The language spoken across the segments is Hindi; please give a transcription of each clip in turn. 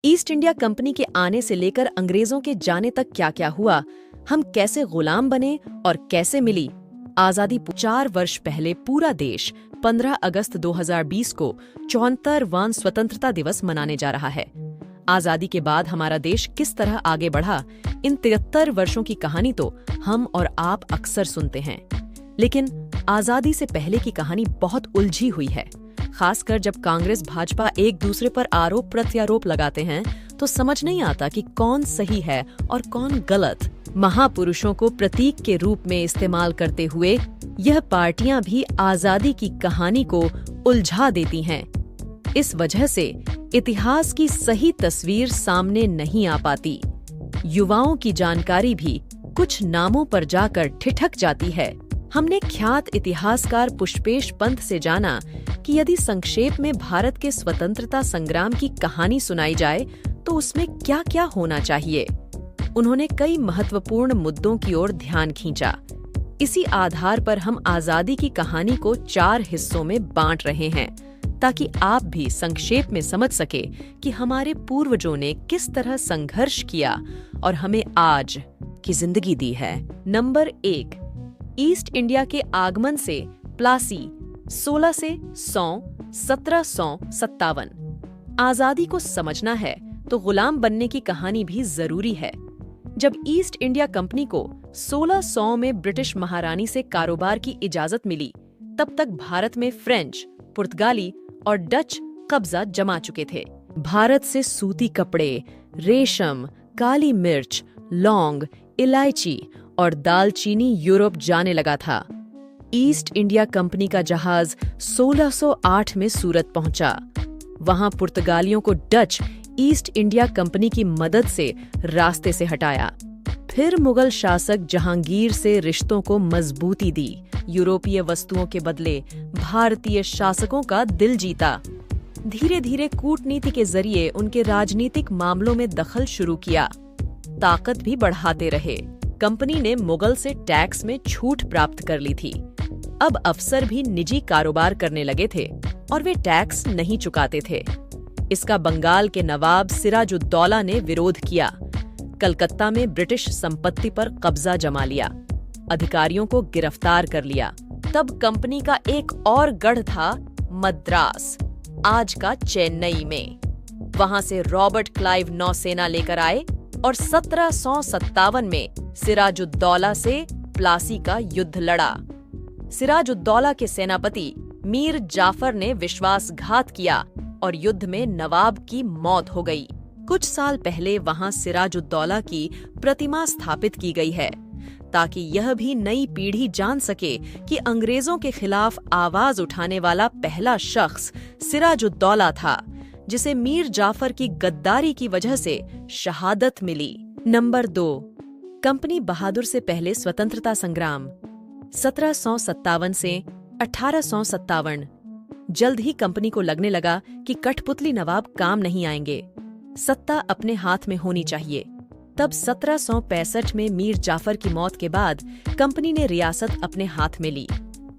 ईस्ट इंडिया कंपनी के आने से लेकर अंग्रेजों के जाने तक क्या क्या हुआ, हम कैसे गुलाम बने और कैसे मिली आजादी। 4 वर्ष पहले पूरा देश 15 अगस्त 2020 को 74वां स्वतंत्रता दिवस मनाने जा रहा है। आजादी के बाद हमारा देश किस तरह आगे बढ़ा, इन 73 वर्षों की कहानी तो हम और आप अक्सर सुनते हैं, लेकिन आजादी से पहले की कहानी बहुत उलझी हुई है। खासकर जब कांग्रेस भाजपा एक दूसरे पर आरोप प्रत्यारोप लगाते हैं तो समझ नहीं आता कि कौन सही है और कौन गलत। महापुरुषों को प्रतीक के रूप में इस्तेमाल करते हुए यह पार्टियां भी आजादी की कहानी को उलझा देती हैं। इस वजह से इतिहास की सही तस्वीर सामने नहीं आ पाती। युवाओं की जानकारी भी कुछ नामों पर जाकर ठिठक जाती है। हमने ख्यात इतिहासकार पुष्पेश पंत से जाना कि यदि संक्षेप में भारत के स्वतंत्रता संग्राम की कहानी सुनाई जाए तो उसमें क्या क्या होना चाहिए। उन्होंने कई महत्वपूर्ण मुद्दों की ओर ध्यान खींचा। इसी आधार पर हम आजादी की कहानी को 4 हिस्सों में बांट रहे हैं, ताकि आप भी संक्षेप में समझ सके कि हमारे पूर्वजों ने किस तरह संघर्ष किया और हमें आज की जिंदगी दी है। नंबर 1, ईस्ट इंडिया के आगमन से प्लासी 16 से 100 1757। आजादी को समझना है तो गुलाम बनने की कहानी भी जरूरी है। जब ईस्ट इंडिया कंपनी को 1600 में ब्रिटिश महारानी से कारोबार की इजाजत मिली, तब तक भारत में फ्रेंच, पुर्तगाली और डच कब्जा जमा चुके थे। भारत से सूती कपड़े, रेशम, काली मिर्च, लौंग, इलायची और दालचीनी यूरोप जाने लगा था। ईस्ट इंडिया कंपनी का जहाज 1608 में सूरत पहुंचा। वहां पुर्तगालियों को डच ईस्ट इंडिया कंपनी की मदद से रास्ते से हटाया। फिर मुगल शासक जहांगीर से रिश्तों को मजबूती दी। यूरोपीय वस्तुओं के बदले भारतीय शासकों का दिल जीता। धीरे धीरे कूटनीति के जरिए उनके राजनीतिक मामलों में दखल शुरू किया। ताकत भी बढ़ाते रहे। कंपनी ने मुगल से टैक्स में छूट प्राप्त कर ली थी। अब अफसर भी निजी कारोबार करने लगे थे और वे टैक्स नहीं चुकाते थे। इसका बंगाल के नवाब सिराजुद्दौला ने विरोध किया। कलकत्ता में ब्रिटिश संपत्ति पर कब्जा जमा लिया। अधिकारियों को गिरफ्तार कर लिया। तब कंपनी का एक और गढ़ था मद्रास, आज का चेन्नई में। वहां से रॉबर्ट क्लाइव नौसेना लेकर आए और 1757 में सिराजुद्दौला से प्लासी का युद्ध लड़ा। सिराजुद्दौला के सेनापति मीर जाफर ने विश्वासघात किया और युद्ध में नवाब की मौत हो गई। कुछ साल पहले वहां सिराजुद्दौला की प्रतिमा स्थापित की गई है, ताकि यह भी नई पीढ़ी जान सके कि अंग्रेजों के खिलाफ आवाज उठाने वाला पहला शख्स सिराजुद्दौला था, जिसे मीर जाफर की गद्दारी की वजह से शहादत मिली। नंबर 2, कंपनी बहादुर से पहले स्वतंत्रता संग्राम 1757 से 1857। जल्द ही कंपनी को लगने लगा कि कठपुतली नवाब काम नहीं आएंगे, सत्ता अपने हाथ में होनी चाहिए। तब 1765 में मीर जाफर की मौत के बाद कंपनी ने रियासत अपने हाथ में ली।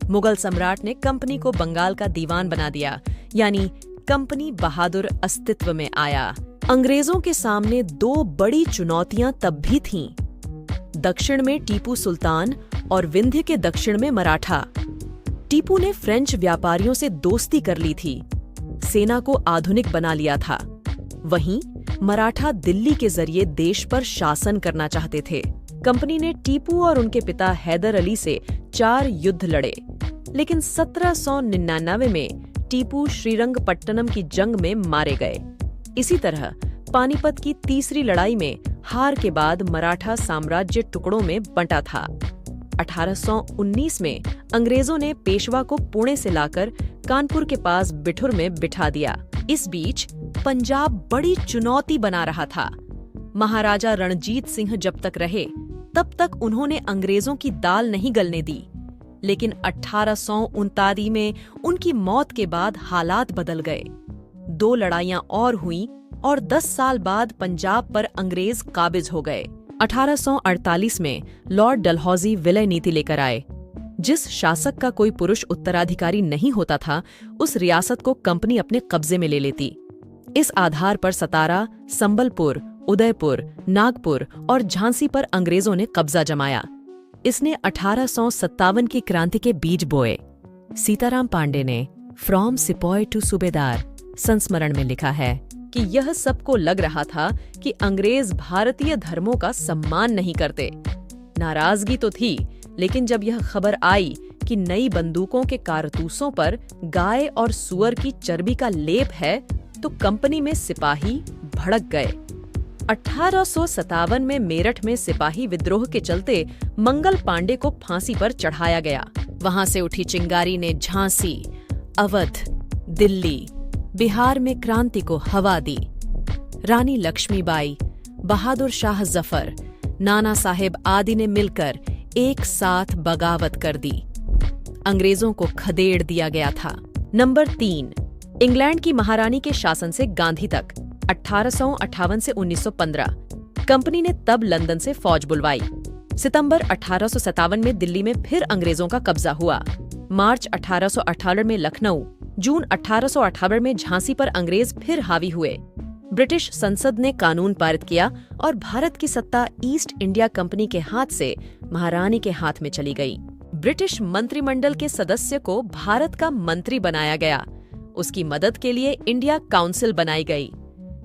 मुगल सम्राट ने कंपनी को बंगाल का दीवान बना दिया, यानी कंपनी बहादुर अस्तित्व में आया। अंग्रेजों के सामने 2 बड़ी चुनौतियां तब भी थीं। दक्षिण में टीपू सुल्तान और विंध्य के दक्षिण में मराठा। टीपू ने फ्रेंच व्यापारियों से दोस्ती कर ली थी, सेना को आधुनिक बना लिया था। वहीं मराठा दिल्ली के जरिए देश पर शासन करना चाहते थे। कंपनी ने टीपू और उनके पिता हैदर अली से 4 युद्ध लड़े, लेकिन 1799 में टीपू श्रीरंगपट्टनम की जंग में मारे गए। इसी तरह पानीपत की तीसरी लड़ाई में हार के बाद मराठा साम्राज्य टुकड़ों में बंटा था। 1819 में अंग्रेजों ने पेशवा को पुणे से लाकर कानपुर के पास बिठुर में बिठा दिया। इस बीच पंजाब बड़ी चुनौती बना रहा था। महाराजा रणजीत सिंह जब तक रहे, तब तक उन्होंने अंग्रेजों की दाल नहीं गलने दी, लेकिन 1839 में उनकी मौत के बाद हालात बदल गए। 2 लड़ाइयां और हुईं और 10 साल बाद पंजाब पर अंग्रेज काबिज हो गए। 1848 में लॉर्ड डलहौजी विलय नीति लेकर आए। जिस शासक का कोई पुरुष उत्तराधिकारी नहीं होता था, उस रियासत को कंपनी अपने कब्जे में ले लेती। इस आधार पर सतारा, संबलपुर, उदयपुर, नागपुर और झांसी पर अंग्रेजों ने कब्जा जमाया। इसने 1857 की क्रांति के बीज बोए। सीताराम पांडे ने फ्रॉम सिपॉय टू सूबेदार संस्मरण में लिखा है कि यह सबको लग रहा था कि अंग्रेज भारतीय धर्मों का सम्मान नहीं करते। नाराजगी तो थी, लेकिन जब यह खबर आई कि नई बंदूकों के कारतूसों पर गाय और सुअर की चर्बी का लेप है, तो कंपनी में सिपाही भड़क गए। 1857 में मेरठ में सिपाही विद्रोह के चलते मंगल पांडे को फांसी पर चढ़ाया गया। वहां से उठी चिंगारी ने झांसी, अवध, दिल्ली, बिहार में क्रांति को हवा दी। रानी लक्ष्मीबाई, बहादुर शाह जफर, नाना साहेब आदि ने मिलकर एक साथ बगावत कर दी। अंग्रेजों को खदेड़ दिया गया था। नंबर 3, इंग्लैंड की महारानी के शासन से गांधी तक 1858 से 1915। कंपनी ने तब लंदन से फौज बुलवाई। सितंबर 1857 में दिल्ली में फिर अंग्रेजों का कब्जा हुआ। मार्च 1818 में लखनऊ, जून 1858 में झांसी पर अंग्रेज फिर हावी हुए। ब्रिटिश संसद ने कानून पारित किया और भारत की सत्ता ईस्ट इंडिया कंपनी के हाथ से महारानी के हाथ में चली गई। ब्रिटिश मंत्रिमंडल के सदस्य को भारत का मंत्री बनाया गया। उसकी मदद के लिए इंडिया काउंसिल बनाई गई।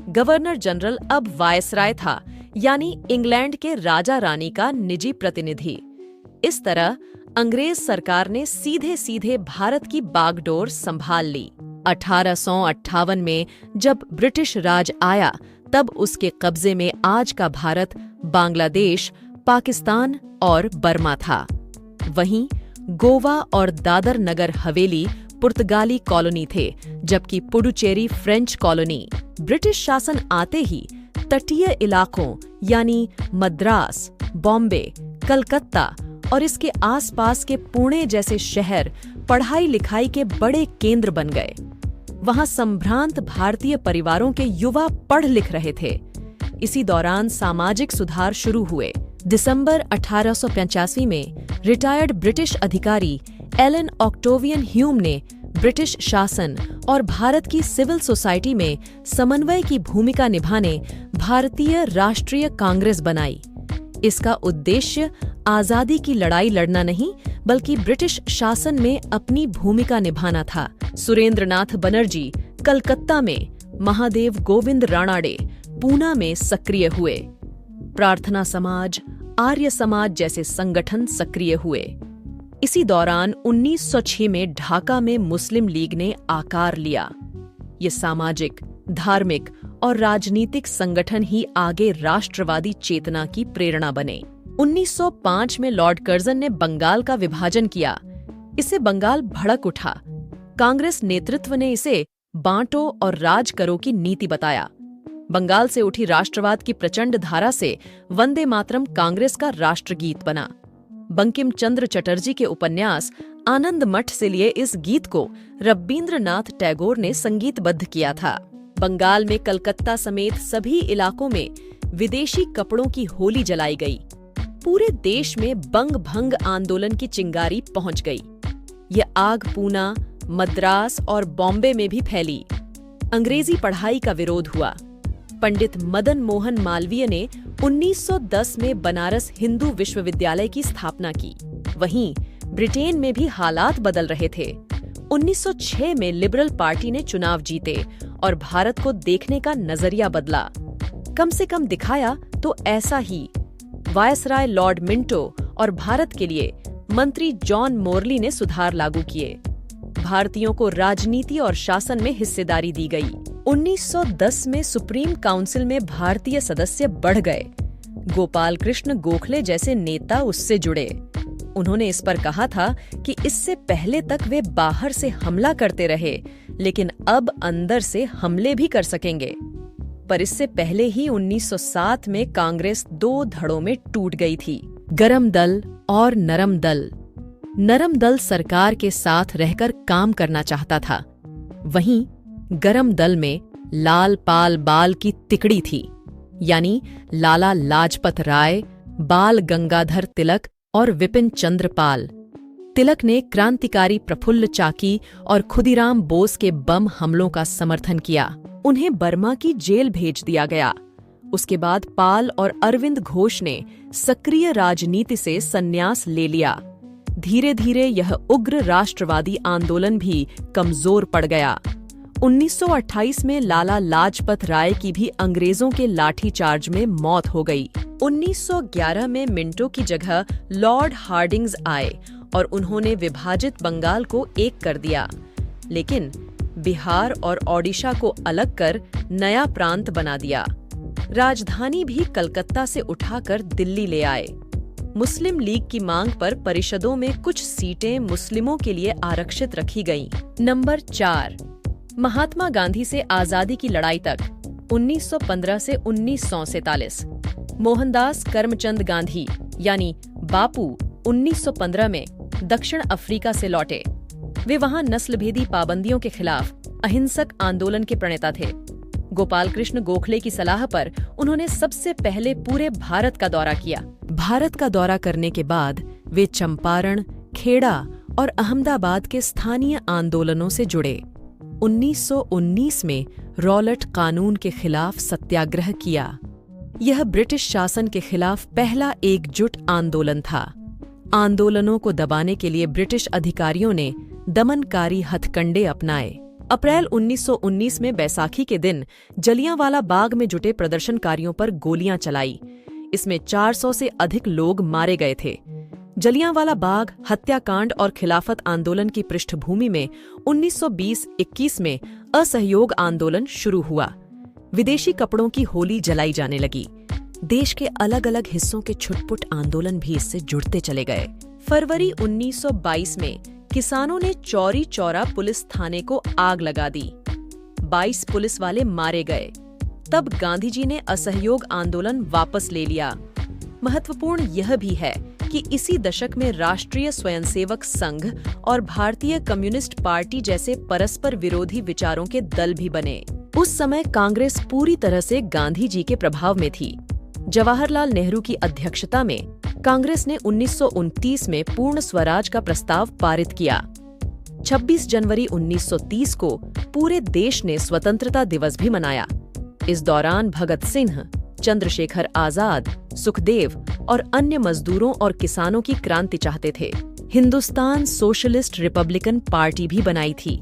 गवर्नर जनरल अब वायसराय था, यानी इंग्लैंड के राजा रानी का निजी प्रतिनिधि। इस तरह अंग्रेज सरकार ने सीधे सीधे भारत की बागडोर संभाल ली। 1858 में जब ब्रिटिश राज आया, तब उसके कब्जे में आज का भारत, बांग्लादेश, पाकिस्तान और बर्मा था। वहीं गोवा और दादर नगर हवेली पुर्तगाली कॉलोनी थे, जबकि पुडुचेरी फ्रेंच कॉलोनी। ब्रिटिश शासन आते ही तटीय इलाकों यानी मद्रास, बॉम्बे, कलकत्ता और इसके आसपास के पुणे जैसे शहर पढ़ाई लिखाई के बड़े केंद्र बन गए। वहां संभ्रांत भारतीय परिवारों के युवा पढ़ लिख रहे थे। इसी दौरान सामाजिक सुधार शुरू हुए। दिसंबर 1885 में रिटायर्ड ब्रिटिश अधिकारी एलन ऑक्टेवियन ह्यूम ने ब्रिटिश शासन और भारत की सिविल सोसाइटी में समन्वय की भूमिका निभाने भारतीय राष्ट्रीय कांग्रेस बनाई। इसका उद्देश्य आजादी की लड़ाई लड़ना नहीं, बल्कि ब्रिटिश शासन में अपनी भूमिका निभाना था। सुरेंद्रनाथ बनर्जी कलकत्ता में, महादेव गोविंद राणाडे पूना में सक्रिय हुए। प्रार्थना समाज, आर्य समाज जैसे संगठन सक्रिय हुए। इसी दौरान 1906 में ढाका में मुस्लिम लीग ने आकार लिया। ये सामाजिक, धार्मिक और राजनीतिक संगठन ही आगे राष्ट्रवादी चेतना की प्रेरणा बने। 1905 में लॉर्ड कर्जन ने बंगाल का विभाजन किया। इससे बंगाल भड़क उठा। कांग्रेस नेतृत्व ने इसे बांटो और राज करो की नीति बताया। बंगाल से उठी राष्ट्रवाद की प्रचंड धारा से वंदे मातरम कांग्रेस का राष्ट्रगीत बना। बंकिम चंद्र चटर्जी के उपन्यास आनंद मठ से लिए इस गीत को रबींद्रनाथ टैगोर ने संगीतबद्ध किया था। बंगाल में कलकत्ता समेत सभी इलाकों में विदेशी कपड़ों की होली जलाई गई। पूरे देश में बंग भंग आंदोलन की चिंगारी पहुंच गई। ये आग पूना, मद्रास और बॉम्बे में भी फैली। अंग्रेजी पढ़ाई का विरोध हुआ। पंडित मदन मोहन मालवीय ने 1910 में बनारस हिंदू विश्वविद्यालय की स्थापना की। वहीं ब्रिटेन में भी हालात बदल रहे थे। 1906 में लिबरल पार्टी ने चुनाव जीते और भारत को देखने का नजरिया बदला। कम से कम दिखाया तो ऐसा ही। वायसराय लॉर्ड मिंटो और भारत के लिए मंत्री जॉन मोरली ने सुधार लागू किए। भारतीयों को राजनीति और शासन में हिस्सेदारी दी गई। 1910 में सुप्रीम काउंसिल में भारतीय सदस्य बढ़ गए। गोपाल कृष्ण गोखले जैसे नेता उससे जुड़े। उन्होंने इस पर कहा था कि इससे पहले तक वे बाहर से हमला करते रहे, लेकिन अब अंदर से हमले भी कर सकेंगे। पर इससे पहले ही 1907 में कांग्रेस 2 धड़ों में टूट गई थी, गरम दल और नरम दल। नरम दल सरकार के साथ रहकर काम करना चाहता था। वहीं गरम दल में लाल पाल बाल की तिकड़ी थी, यानी लाला लाजपत राय, बाल गंगाधर तिलक और विपिन चंद्र पाल। तिलक ने क्रांतिकारी प्रफुल्ल चाकी और खुदीराम बोस के बम हमलों का समर्थन किया। उन्हें बर्मा की जेल भेज दिया गया। उसके बाद पाल और अरविंद घोष ने सक्रिय राजनीति से संन्यास ले लिया। धीरे धीरे यह उग्र राष्ट्रवादी आंदोलन भी कमजोर पड़ गया। 1928 में लाला लाजपत राय की भी अंग्रेजों के लाठीचार्ज में मौत हो गई। 1911 में मिंटो की जगह लॉर्ड हार्डिंग्स आए और उन्होंने विभाजित बंगाल को एक कर दिया, लेकिन बिहार और ओडिशा को अलग कर नया प्रांत बना दिया। राजधानी भी कलकत्ता से उठाकर दिल्ली ले आए। मुस्लिम लीग की मांग पर परिषदों में कुछ सीटें मुस्लिमों के लिए आरक्षित रखी गईं। नंबर 4, महात्मा गांधी से आजादी की लड़ाई तक 1915 से 1947। मोहनदास करमचंद गांधी यानी बापू 1915 में दक्षिण अफ्रीका से लौटे। वे वहां नस्लभेदी पाबंदियों के खिलाफ अहिंसक आंदोलन के प्रणेता थे। गोपाल कृष्ण गोखले की सलाह पर उन्होंने सबसे पहले पूरे भारत का दौरा किया। भारत का दौरा करने के बाद वे चंपारण, खेड़ा और अहमदाबाद के स्थानीय आंदोलनों से जुड़े। 1919 में रॉलेट कानून के खिलाफ सत्याग्रह किया। यह ब्रिटिश शासन के खिलाफ पहला एकजुट आंदोलन था। आंदोलनों को दबाने के लिए ब्रिटिश अधिकारियों ने दमनकारी हथकंडे अपनाए। अप्रैल 1919 में बैसाखी के दिन जलियांवाला बाग में जुटे प्रदर्शनकारियों पर गोलियां चलाई। इसमें 400 से अधिक लोग मारे गए थे। जलियांवाला बाग हत्याकांड और खिलाफत आंदोलन की पृष्ठभूमि में 1920-21 में असहयोग आंदोलन शुरू हुआ। विदेशी कपड़ों की होली जलाई जाने लगी। देश के अलग अलग हिस्सों के छुटपुट आंदोलन भी इससे जुड़ते चले गए। फरवरी 1922 में किसानों ने चौरी चौरा पुलिस थाने को आग लगा दी। 22 पुलिस वाले मारे गए। तब गांधीजी ने असहयोग आंदोलन वापस ले लिया। महत्वपूर्ण यह भी है कि इसी दशक में राष्ट्रीय स्वयंसेवक संघ और भारतीय कम्युनिस्ट पार्टी जैसे परस्पर विरोधी विचारों के दल भी बने। उस समय कांग्रेस पूरी तरह से गांधी जी के प्रभाव में थी। जवाहरलाल नेहरू की अध्यक्षता में कांग्रेस ने 1929 में पूर्ण स्वराज का प्रस्ताव पारित किया। 26 जनवरी 1930 को पूरे देश ने स्वतंत्रता दिवस भी मनाया। इस दौरान भगत सिंह, चंद्रशेखर आजाद, सुखदेव और अन्य मजदूरों और किसानों की क्रांति चाहते थे। हिंदुस्तान सोशलिस्ट रिपब्लिकन पार्टी भी बनाई थी।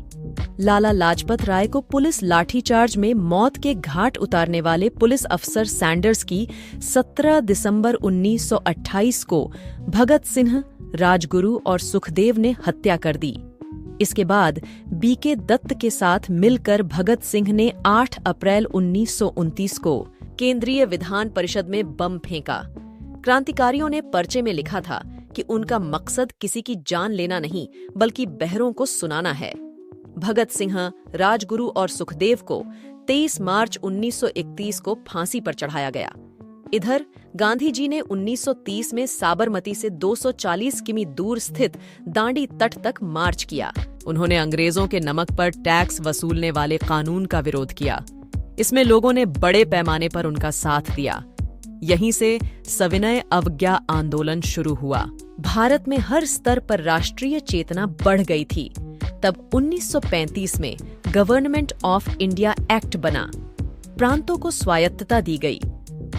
लाला लाजपत राय को पुलिस लाठीचार्ज में मौत के घाट उतारने वाले पुलिस अफसर सैंडर्स की 17 दिसंबर 1928 को भगत सिंह, राजगुरु और सुखदेव ने हत्या कर दी। इसके बाद बीके दत्त के साथ मिलकर भगत सिंह ने 8 अप्रैल 1929 को केंद्रीय विधान परिषद में बम फेंका। क्रांतिकारियों ने पर्चे में लिखा था कि उनका मकसद किसी की जान लेना नहीं, बल्कि बहरों को सुनाना है। भगत सिंह, राजगुरु और सुखदेव को 23 मार्च 1931 को फांसी पर चढ़ाया गया। इधर गांधी जी ने 1930 में साबरमती से 240 किमी दूर स्थित दांडी तट तक मार्च किया। उन्होंने अंग्रेजों के नमक पर टैक्स वसूलने वाले कानून का विरोध किया। इसमें लोगों ने बड़े पैमाने पर उनका साथ दिया। यहीं से सविनय अवज्ञा आंदोलन शुरू हुआ। भारत में हर स्तर पर राष्ट्रीय चेतना बढ़ गई थी। तब 1935 में गवर्नमेंट ऑफ इंडिया एक्ट बना। प्रांतों को स्वायत्तता दी गई।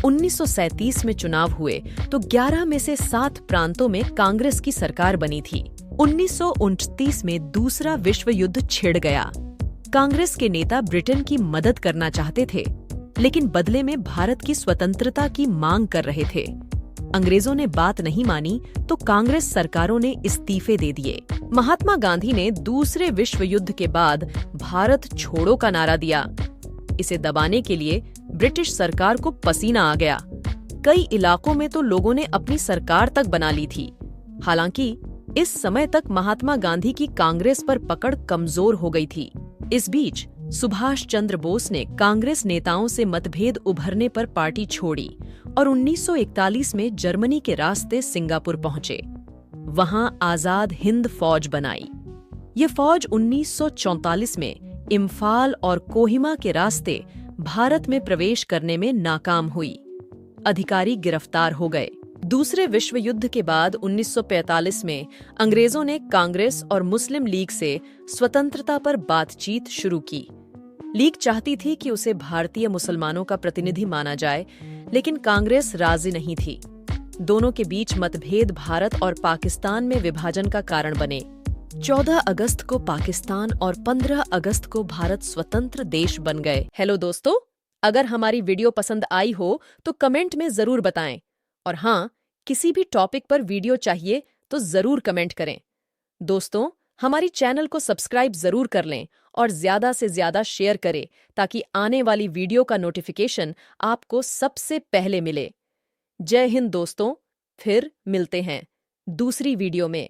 1937 में चुनाव हुए तो 11 में से 7 प्रांतों में कांग्रेस की सरकार बनी थी। 1929 में दूसरा विश्व युद्ध छिड़ गया। कांग्रेस के नेता ब्रिटेन की मदद करना चाहते थे, लेकिन बदले में भारत की स्वतंत्रता की मांग कर रहे थे। अंग्रेजों ने बात नहीं मानी तो कांग्रेस सरकारों ने इस्तीफे दे दिए। महात्मा गांधी ने दूसरे विश्व युद्ध के बाद भारत छोड़ो का नारा दिया। इसे दबाने के लिए ब्रिटिश सरकार को पसीना आ गया। कई इलाकों में तो लोगों ने अपनी सरकार तक बना ली थी। हालांकि इस समय तक महात्मा गांधी की कांग्रेस पर पकड़ कमजोर हो गई थी। इस बीच सुभाष चंद्र बोस ने कांग्रेस नेताओं से मतभेद उभरने पर पार्टी छोड़ी और 1941 में जर्मनी के रास्ते सिंगापुर पहुंचे। वहां आजाद हिंद फौज बनाई। ये फौज 1944 में इम्फाल और कोहिमा के रास्ते भारत में प्रवेश करने में नाकाम हुई। अधिकारी गिरफ्तार हो गए। दूसरे विश्व युद्ध के बाद 1945 में अंग्रेजों ने कांग्रेस और मुस्लिम लीग से स्वतंत्रता पर बातचीत शुरू की। लीग चाहती थी कि उसे भारतीय मुसलमानों का प्रतिनिधि माना जाए, लेकिन कांग्रेस राजी नहीं थी। दोनों के बीच मतभेद भारत और पाकिस्तान में विभाजन का कारण बने। 14 अगस्त को पाकिस्तान और 15 अगस्त को भारत स्वतंत्र देश बन गए। हेलो दोस्तों, अगर हमारी वीडियो पसंद आई हो तो कमेंट में जरूर बताएं। और हाँ, किसी भी टॉपिक पर वीडियो चाहिए तो जरूर कमेंट करें। दोस्तों, हमारी चैनल को सब्सक्राइब जरूर कर लें और ज्यादा से ज्यादा शेयर करें ताकि आने वाली वीडियो का नोटिफिकेशन आपको सबसे पहले मिले। जय हिंद दोस्तों, फिर मिलते हैं दूसरी वीडियो में।